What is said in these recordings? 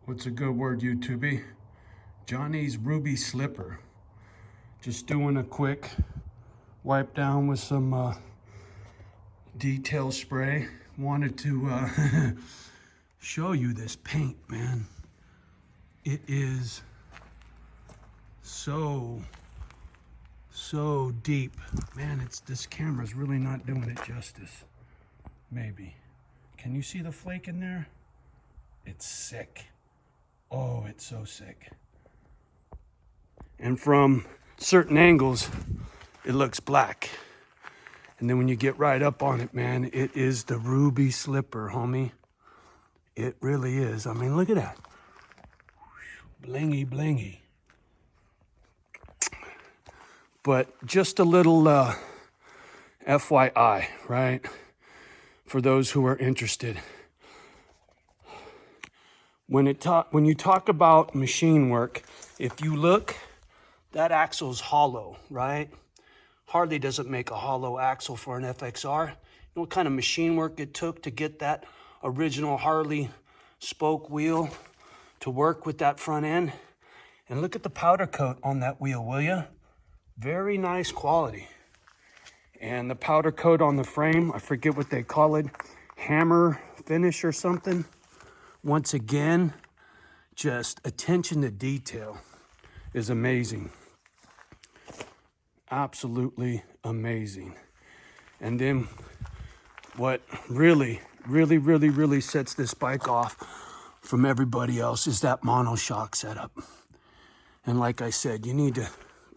What's a good word, YouTube? Johnny's Ruby Slipper. Just doing a quick wipe down with some detail spray. Wanted to show you this paint, man. It is so deep. Man, this camera's really not doing it justice. Maybe. Can you see the flake in there? It's sick. Oh, it's so sick. And from certain angles, it looks black. And then when you get right up on it, man, it is the Ruby Slipper, homie. It really is. I mean, look at that. Blingy, blingy. But just a little FYI, right? For those who are interested. When you talk about machine work, if you look, that axle's hollow, right? Harley doesn't make a hollow axle for an FXR. You know what kind of machine work it took to get that original Harley spoke wheel to work with that front end? And look at the powder coat on that wheel, will you? Very nice quality. And the powder coat on the frame, I forget what they call it, hammer finish or something. Once again, just attention to detail is amazing. Absolutely amazing. And then what really sets this bike off from everybody else is that monoshock setup. And like I said, you need to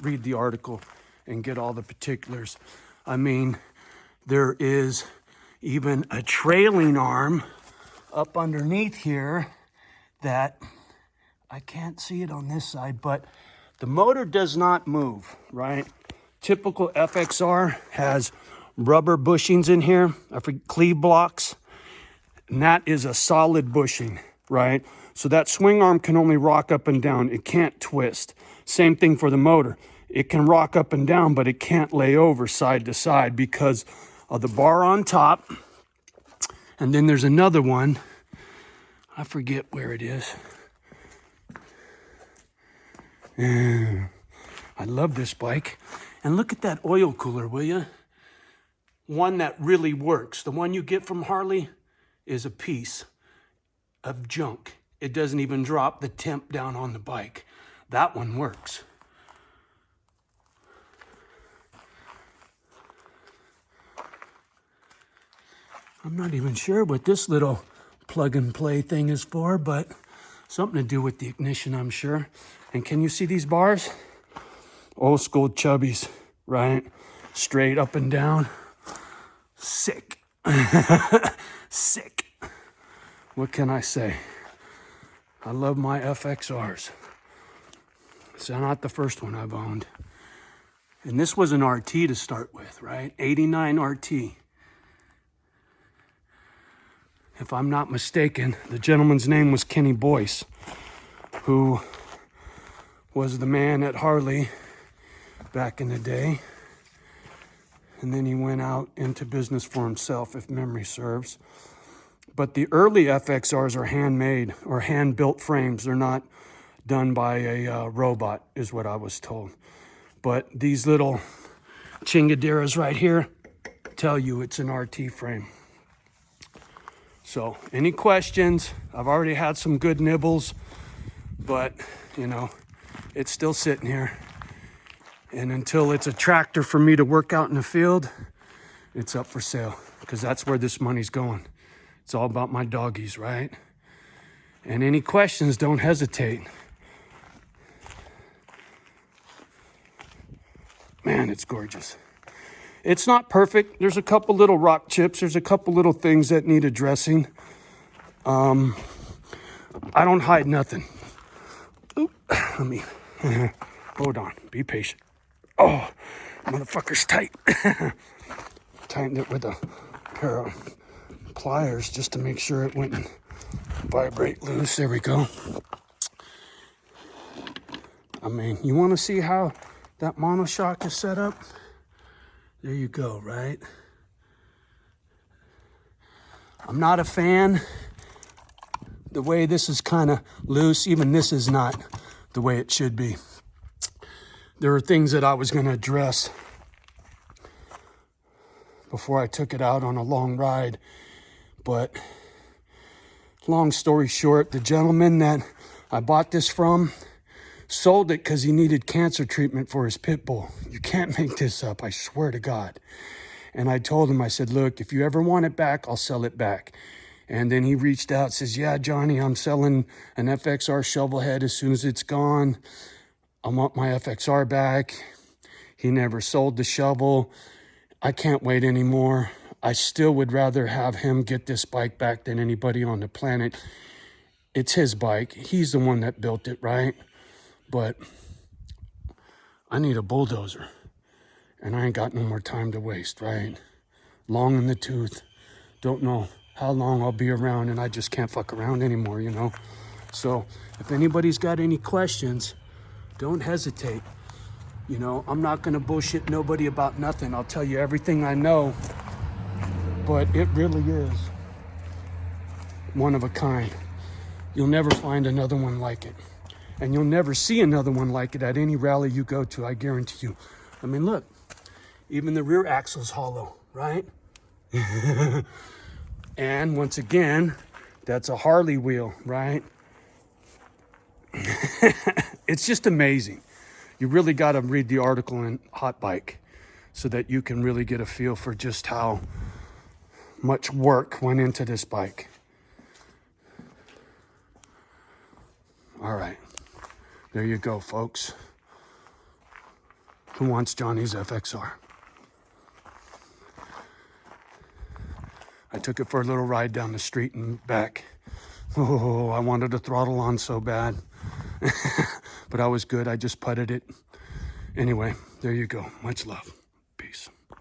read the article and get all the particulars. I mean, there is even a trailing arm up underneath here that I can't see it on this side, but the motor does not move, right? Typical FXR has rubber bushings in here, cleave blocks, and that is a solid bushing, right? So that swing arm can only rock up and down. It can't twist. Same thing for the motor. It can rock up and down, but it can't lay over side to side because of the bar on top. And then there's another one. I forget where it is. I love this bike. And look at that oil cooler, will you? One that really works. The one you get from Harley is a piece of junk. It doesn't even drop the temp down on the bike. That one works. I'm not even sure what this little plug and play thing is for, but something to do with the ignition, I'm sure. And can you see these bars? Old school chubbies, right? Straight up and down. Sick. Sick. What can I say? I love my FXRs. It's not the first one I've owned. And this was an RT to start with, right? 89 RT. If I'm not mistaken, the gentleman's name was Kenny Boyce, who was the man at Harley back in the day. And then he went out into business for himself, if memory serves. But the early FXRs are handmade or hand-built frames. They're not done by a robot, is what I was told. But these little chingaderas right here tell you it's an RT frame. So, any questions? I've already had some good nibbles, but, you know, it's still sitting here. And until it's a tractor for me to work out in the field, it's up for sale, because that's where this money's going. It's all about my doggies, right? And any questions, don't hesitate. Man, it's gorgeous. It's not perfect. There's a couple little rock chips. There's a couple little things that need addressing. I don't hide nothing. Oop, let me, hold on, be patient. Oh, motherfucker's tight. Tightened it with a pair of pliers just to make sure it wouldn't vibrate loose. There we go. I mean, you want to see how that monoshock is set up? There you go, right? I'm not a fan the way this is kind of loose, even this is not the way it should be. There are things that I was going to address before I took it out on a long ride. But long story short, the gentleman that I bought this from sold it because he needed cancer treatment for his pit bull. You can't make this up, I swear to God. And I told him, I said, look, if you ever want it back, I'll sell it back. And then he reached out, says, yeah, Johnny, I'm selling an FXR shovel head as soon as it's gone. I want my FXR back. He never sold the shovel. I can't wait anymore. I still would rather have him get this bike back than anybody on the planet. It's his bike. He's the one that built it, right? But I need a bulldozer. And I ain't got no more time to waste, right? Long in the tooth. Don't know how long I'll be around, and I just can't fuck around anymore, you know? So if anybody's got any questions, don't hesitate. You know, I'm not gonna bullshit nobody about nothing. I'll tell you everything I know, but it really is one of a kind. You'll never find another one like it. And you'll never see another one like it at any rally you go to, I guarantee you. I mean, look, even the rear axle's hollow, right? And once again, that's a Harley wheel, right? It's just amazing. You really got to read the article in Hot Bike so that you can really get a feel for just how much work went into this bike. All right, there you go, folks. Who wants Johnny's FXR? I took it for a little ride down the street and back. Oh, I wanted to throttle on so bad. But I was good. I just putted it. Anyway, there you go. Much love.